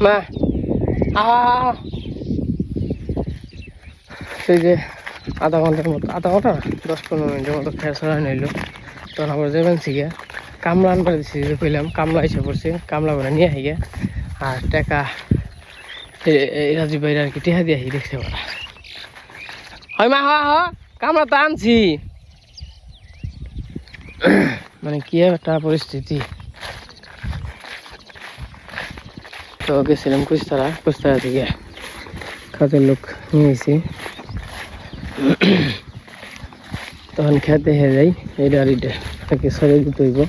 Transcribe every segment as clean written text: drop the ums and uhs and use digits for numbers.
মা সেই যে আধা ঘন্টার মতো, আধা ঘন্টা 10-15 মিনিটের মতো খেয়ে ছড়া নিল। তখন আবার যাবেন শিখে কামলা আনবার দিচ্ছি, যে কইলাম কামলা এসে পড়ছে, কামলা করে নিয়ে আসি গে। আর টাকা রাজীব ভাইরা আর কি টেহা দিয়ে আসি দেখতে পারা হয়। মা কামলা তো আনছি, মানে কি একটা পরিস্থিতি। তো গেছিলাম কুস্তারা থেকে কাজের লোক নিয়ে এসেছি। তখন খেতে হয়ে যাই এই ডাড়িটা তাকে সরিয়ে দিতে হইব।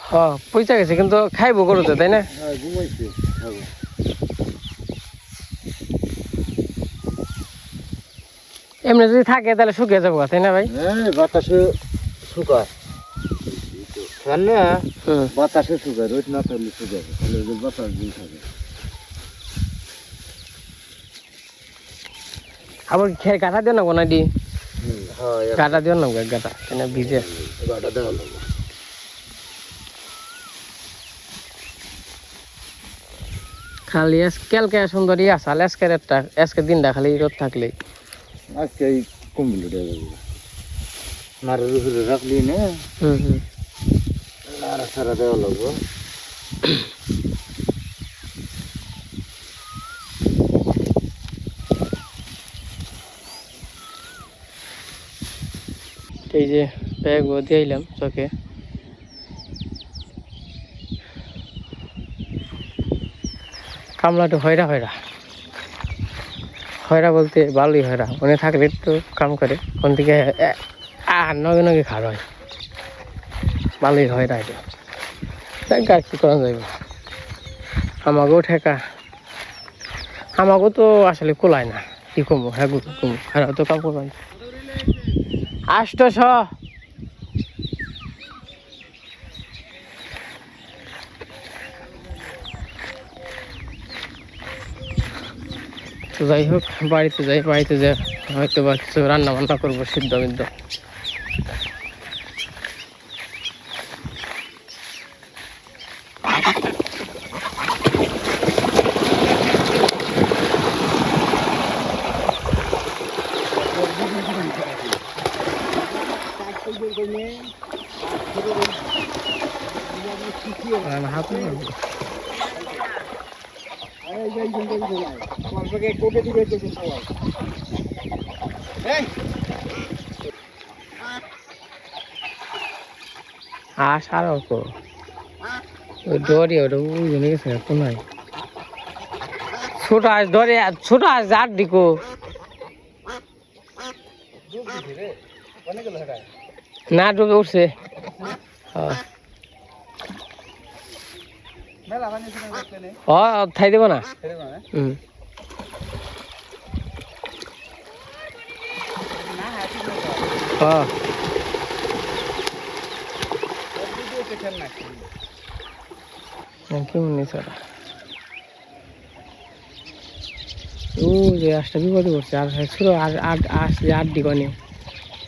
হ্যাঁ পয়সা গেছে কিন্তু খাইবো করতে, তাই না? এমনি যদি থাকে তাহলে শুকিয়ে যাবো, তাই না ভাই? বাতাসে শুকায়, বাতাসে শুকায়, রোদ না থাকলে শুকাবে, তাহলে বাতাস দিয়ে থাকে। আবার গাঁটা দিও না কোনা দি, গাঁটা দিও না গাঁটা ভিজে গাটা দেওয়া লাগবে। খালি কালকে সুন্দরী আসাল আজকে দিনটা খালি রোদ থাকলেই। আজকে এই কম্বল নাড়ার উপরে রাখলি না, নাড়া ছাড়া দেওয়া লাগবে। এই যে ব্যাগ দিয়ে আইলাম চোখে। কামলাটা হয়রা বলতে ভালোই হয়রা, মনে থাকলে একটু কাম করে কোন থেকে নগে খার হয়, ভালোই হয়রা। এটা আর কি করা যাইব, আমাকেও ঠেকা, আমাকেও তো আসলে কোলায় না, কি কমবো। হ্যাঁ কমবো, হ্যাঁ তো কাম করবেন 800। তো যাই হোক বাড়িতে যাই হয়তো বা কিছু রান্না বান্না করবো, সিদ্ধ মিদ্ধ। হাত আসার অল্প ওই ডরে ওটা জমে গেছে কোনায়। ছোট আস ডরে, ছোট আস যার দিকো না ডুবে উঠছে। থাই দেব না। কেমন নিয়েছে ওরা? ও যে আসটা বিপদে পড়ছে, আর ছোট আসলে 8 দিকে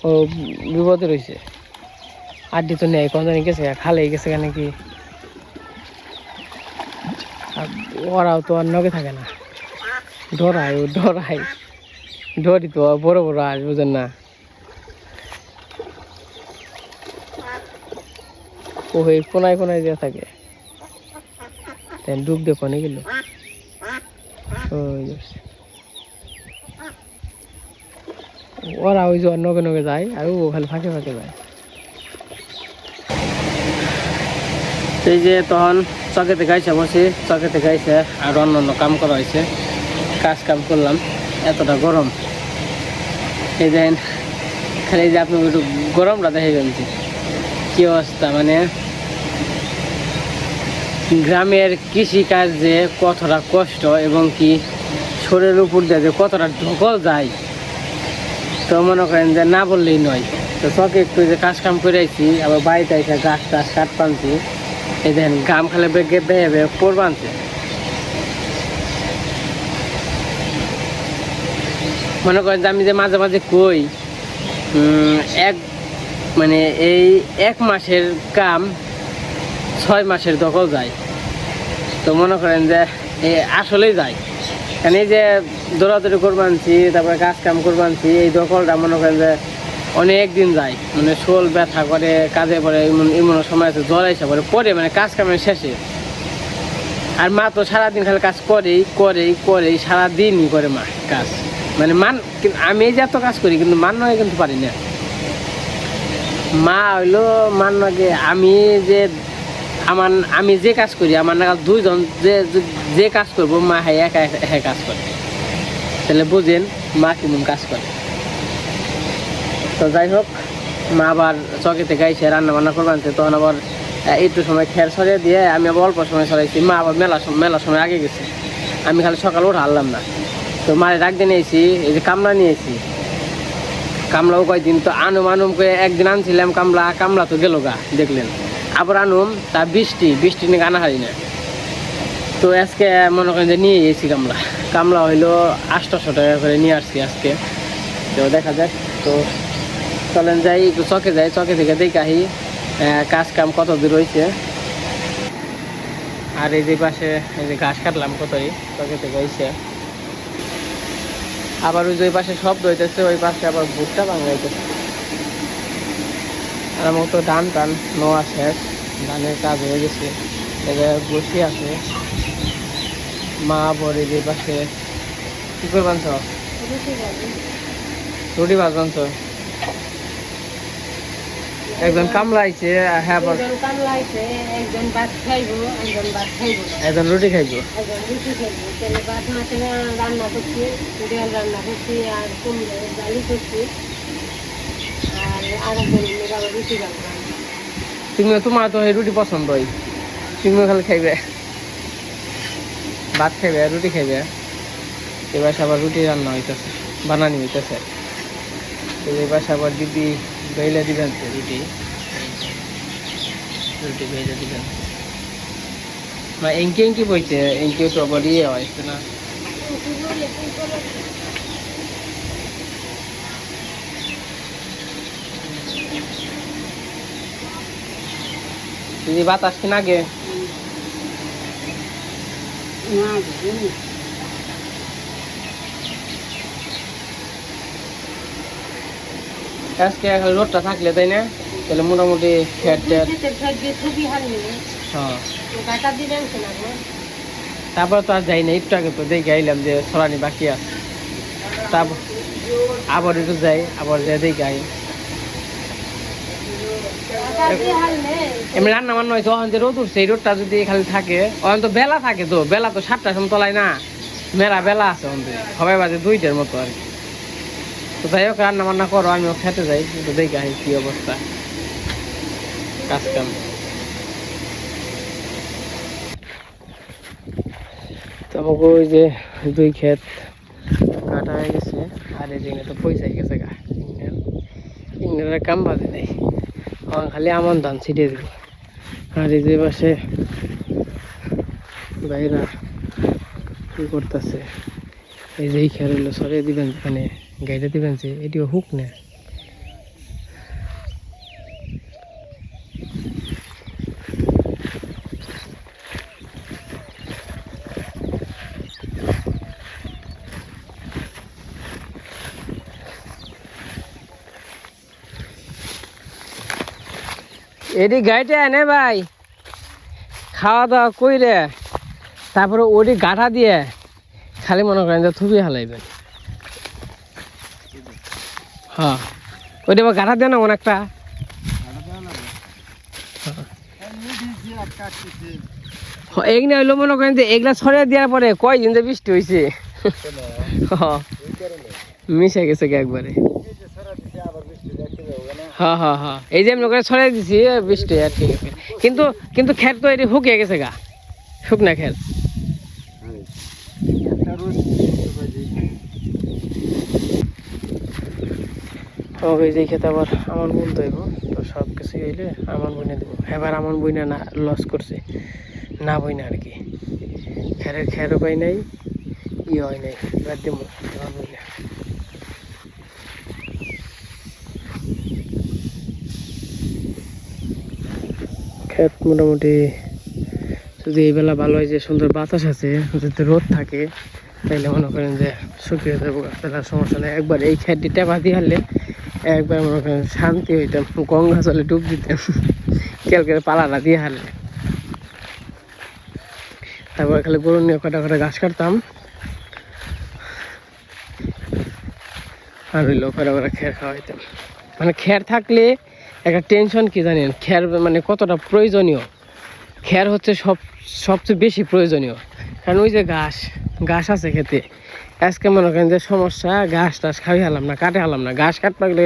ও বিপদে রয়েছে। 8 তো নেই, কোন জানি গেছে খালে গেছে কেন কি। ওরাও তো আর নগে থাকে না, ডরাই ডরি তো বড় আস, বুঝেন না? ওই কোনায় দিয়ে থাকে, ডুব দিয়ে কোনে গেল। ওরা ওই যে নগে যায়, আর ও খালি ফাঁকে যায়। এই যে তখন চকেতে গাইছে বসে, চকেতে গাইছে আর অন্য কাম করা হয়েছে, কাম করলাম। এতটা গরম, এই দেখেন খালি যে আপনি একটু গরমটা দেখে গেছে কি অবস্থা। মানে গ্রামের কৃষিকাজ যে কতটা কষ্ট এবং কি শরীরের উপর দিয়ে যে কতটা ঢকল যায়, তো মনে করেন যে না বললেই নয়। তো চকে একটু যে কাজ কাম করে আইছি, আবার বাড়িতে এসে গাছ টাছ কাট পানছি। এই দেখেন গাম খালে বেগে বেয়ে বেয়ে পড়ব আনছে। মনে করেন যে আমি যে মাঝে মাঝে কই এক মানে এই 1 মাসের কাম 6 মাসের দখল যায়। তো মনে করেন যে আসলেই যায়, কারণ এই যে দৌড়াদৌড়ি করবো আনছি, তারপরে কাজ কাম করবো আনছি, এই দখলটা মনে করেন যে অনেক দিন যায়। মানে শোল ব্যথা করে, কাজে পরে এমন সময় আছে জ্বর এসে পরে মানে কাজ কামের শেষে। আর মা তো সারাদিন খালি কাজ করেই সারাদিনই করে মা কাজ। মানে আমি এই যে এত কাজ করি কিন্তু মান নয় কিন্তু পারি না। মা হইলো মান নয় আমি যে কাজ করি, আমার নাগাল 2 জন যে কাজ করবো, মা একা কাজ করে। তাহলে বুঝেন মা কেমন কাজ করে। তো যাই হোক, মা আবার চকে থেকে এসে রান্না বান্না করবে আনছে। তখন আবার একটু সময় খের সরিয়ে দিয়ে আমি আবার অল্প সময় সরাইছি। মা আবার মেলা সময় আগে গেছে, আমি খালি সকালে উঠে হারলাম না। তো মারে ডাক দিয়ে নিয়েছি, এই যে কামলা নিয়েছি। কামলাও কয়দিন তো আনুম করে একদিন আনছিলাম কামলা তো গেল গা, দেখলেন। আবার আনুম তা বৃষ্টি নিয়ে আনা হারি না। তো আজকে মনে করেন যে নিয়ে গেছি কামলা হইলো 800 টাকা করে নিয়ে আসছি আজকে। তো দেখা যাক। তো চলেন যাই, একটু চকে যাই, চকে থেকে দেখাহি কাজ কাম কত দূর রয়েছে। আর এই যে পাশে এই যে ঘাস কাটলাম কতই, চকে থেকে হয়েছে। আবার ওই যে পাশে শব্দ হইতেছে, ওই পাশে আবার ভুট্টা ভাঙা হইতেছে। আর আমার তো ধান নোয়া শেষ, ধানের কাজ হয়ে গেছে। বসে আছে মা বরে। যে পাশে কি করবান রুটি ভাজবান। একজন কামলা আইছে, হ্যাঁ একজন রুটি খাইব। তোমার তো রুটি পছন্দ, তুমিও খালি খাইবে, ভাত খাইবে, রুটি খাইবে। এবার আবার রুটি রান্না হইতেছে, বানানি হইতেছে। এবার আবার দিদি বেলে দিবেন রুটি বেলে দিবেন। মা এঙ্কি বইছে, এঙ্কি তো আবার ইয়ে হয়েছে না। দিদি বাতাস কিনা আগে আজকে রোদটা থাকলে, তাই না? তাহলে মোটামুটি খেট তারপর তো আর যাই না, একটু আগে তো দেখে আইলাম যে সরানি বাকি আছে। তারপর আবার একটু যাই, আবার যে দেখে আই। এমনি রান্না বান্না হয়েছে, ওখান যে রোদ উঠছে, এই রোদটা যদি খালি থাকে, ওখান তো বেলা থাকে, তো বেলা তো 7টার সময় তলায় না, মেলা বেলা আছে সবাই বাজে 2টার মতো আর কি। তো যাই হোক, রান্না বান্না করো, আমিও খেতে যাই, কিন্তু দেখে আসি কি অবস্থা কাজ কাম। তো আমাকে ওই যে 2 ক্ষেত কাটা হয়ে গেছে, আর এই দিনে তো পয়সা গেছে গা, ইংরেজের কাম বাজে নেই, খালি আমন ধান ছিটিয়ে দিব। আর এই যে পাশে ভাইরা কি করতেছে, এই যে খেয়াল হইলো সরিয়ে দিবেন, মানে গাইডে দিবেন যে এটিও হুক না। এটি গাইতে আনে ভাই, খাওয়া দাওয়া কইরে তারপরে ওটি গাঠা দিয়ে খালি মনে করেন যে থুবি হালাইবেন। হ্যাঁ, ওইটা আবার গাঠা দিয়ে না অনেকটা। এগুলো হইলো মনে করেন যে এগুলা ছড়িয়ে দেওয়ার পরে কয়দিন যে বৃষ্টি হয়েছে, মিশে গেছে একবারে। হ্যাঁ হ্যাঁ হ্যাঁ, এই যে মনে করে ছড়িয়ে দিছি বৃষ্টি, আর ঠিক আছে। কিন্তু খের তো এটি শুকিয়ে গেছে গা, শুকনা খের। ওই যে খেতে আবার আমার বোন দইব, তো সব কিছু হইলে আমার বোনে দেবো। এবার আমার বইনা না লস করছে, না বইনা আর কি, খেরও পাই নাই, হয় নাই, এবার দেবো আমার বইনা। ক্ষেত মোটামুটি যদি এই বেলা ভালো হয়, যে সুন্দর বাতাস আছে, যদি রোদ থাকে তাইলে মনে করেন যে শুকিয়ে যাবো, তাহলে সমস্যা নেই। একবার এই খেতটি টেপা দিয়ে হারলে একবার মনে করেন শান্তি হইতাম, গঙ্গা জলে ডুব দিতাম কেলকের পালাটা দিয়ে হারলে। তারপরে খালি গরু নিয়ে কটা ঘাস কাটতাম, আর হইলো কটা খের খাওয়াইতাম। মানে খের থাকলে একটা টেনশন কি জানেন, খের মানে কতটা প্রয়োজনীয়। খের হচ্ছে সবচেয়ে বেশি প্রয়োজনীয়, কারণ ওই যে ঘাস আছে খেতে, আজকে মনে করেন যে সমস্যা, ঘাস টাস খাওয়াই হলাম না, কাটে হলাম না, ঘাস কাটতে গেলে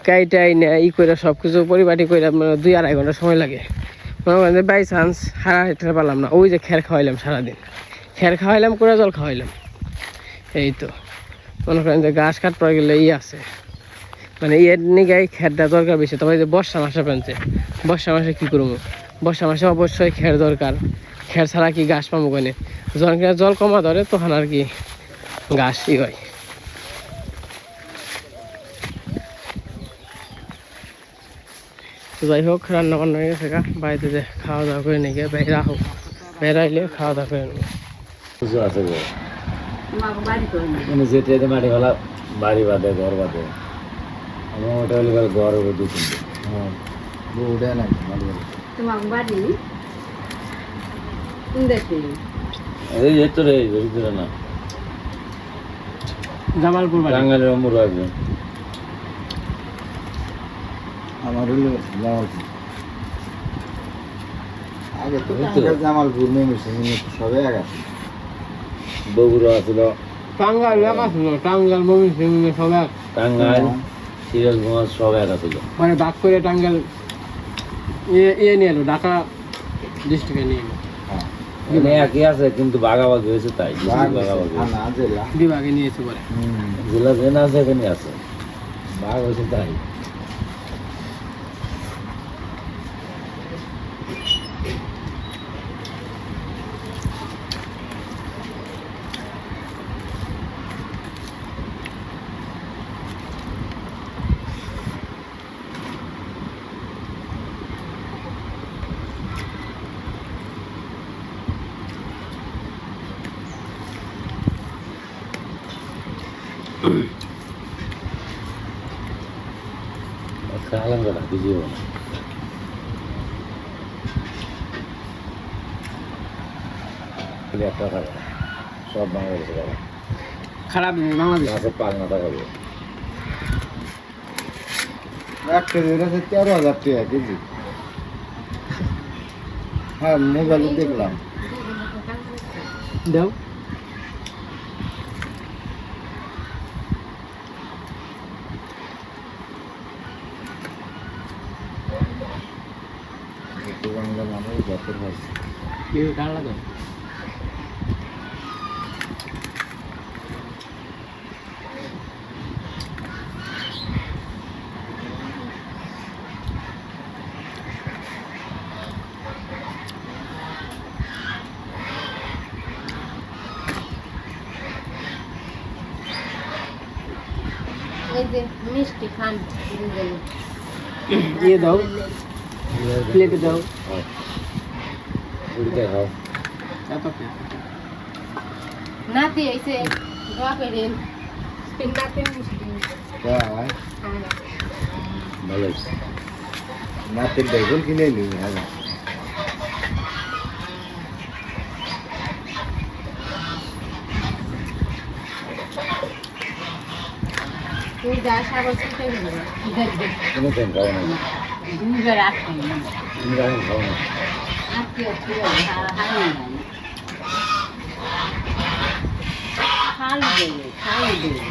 কাইটাই না ই করে সব কিছু পরিপাটি করে 2-2.5 ঘন্টা সময় লাগে। মনে করেন যে বাই চান্স হারা হেঁটে পারলাম না, ওই যে খের খাওয়াইলাম, সারাদিন খের খাওয়াইলাম, কুড়া জল খাওয়াইলাম, এই তো। মনে করেন যে ঘাস কাটতে গেলে আছে, মানে এর নিয়ে খেরটা দরকার বেশি। তবে যে বর্ষা মাসে পেনছে, বর্ষা মাসে কী করবো, বর্ষা মাসে অবশ্যই খের দরকার, খের ছাড়া কি ঘাস পাবো কেনে, যখন কিনা জল কমা ধরে তখন আর কি ঘাস হয়। তো যাই হোক, রান্না বান্না হয়ে গেছে, বাড়িতে যে খাওয়া দাওয়া করে নিয়ে গিয়ে বেড়া হোক, বেড়াইলে খাওয়া দাওয়া করে নেবো। আছে গো মানে যেটা মাটি ফেলা বাড়ি বাঁধে, ঘর বাঁধে, আমার ওটা হলে ঘর হবে 2-3 হ্যাঁ বউটা না মাটি বাঁধে তোমার বাড়ি কোন দেশে? এই যে তো রে ভিতরে না, জামালপুর টাঙ্গাইলের অমর আসবে। আমার হলো জামালপুর, আগে তো জামালপুর সবে এক আছে, বগুড়া আছিল, টাঙ্গাইল একা ছিল, টাঙ্গাইল ময়মনসিংহ সব এক, টাঙ্গাইল সিরাজগঞ্জ সব এক আছিল। মানে ভাগ করে টাঙ্গাইল ইয়ে নিয়ে এলো, ঢাকা ডিস্ট্রিক্টে নিয়ে এলো, মানে একই আছে কিন্তু ভাগাভাগি হয়েছে, তাই ভাগাভাগি বিভাগে নিয়েছে পরে। জেলা যে না আছে এখানে আছে, ভাগ হয়েছে তাই। খালাম কটা বুঝিও না, একটা খাবে সব বাংলাদেশে খাবে, খারাপ বাংলাদেশ মাছের পাখনা খাবে 1 কেজি 13,000 টাকা কেজি। হ্যাঁ মোবাইলে দেখলাম। দাও বাংলা মানুষ যত হয়েছে কার লাগে এই যে মিষ্টি খান দিয়ে দাও, প্লেটে দাও, উড়িতে খাও। এত নাতি এসে দোয়া করেন নাতি মিষ্টি ভালো নাতির বেগুন কিনে নিই। তুই যা সাগর চিন্তা কোনো টাইম খাও না, দুইবার আসছি তুমি রাখেন খাও না। আত্মীয় খাল দেবে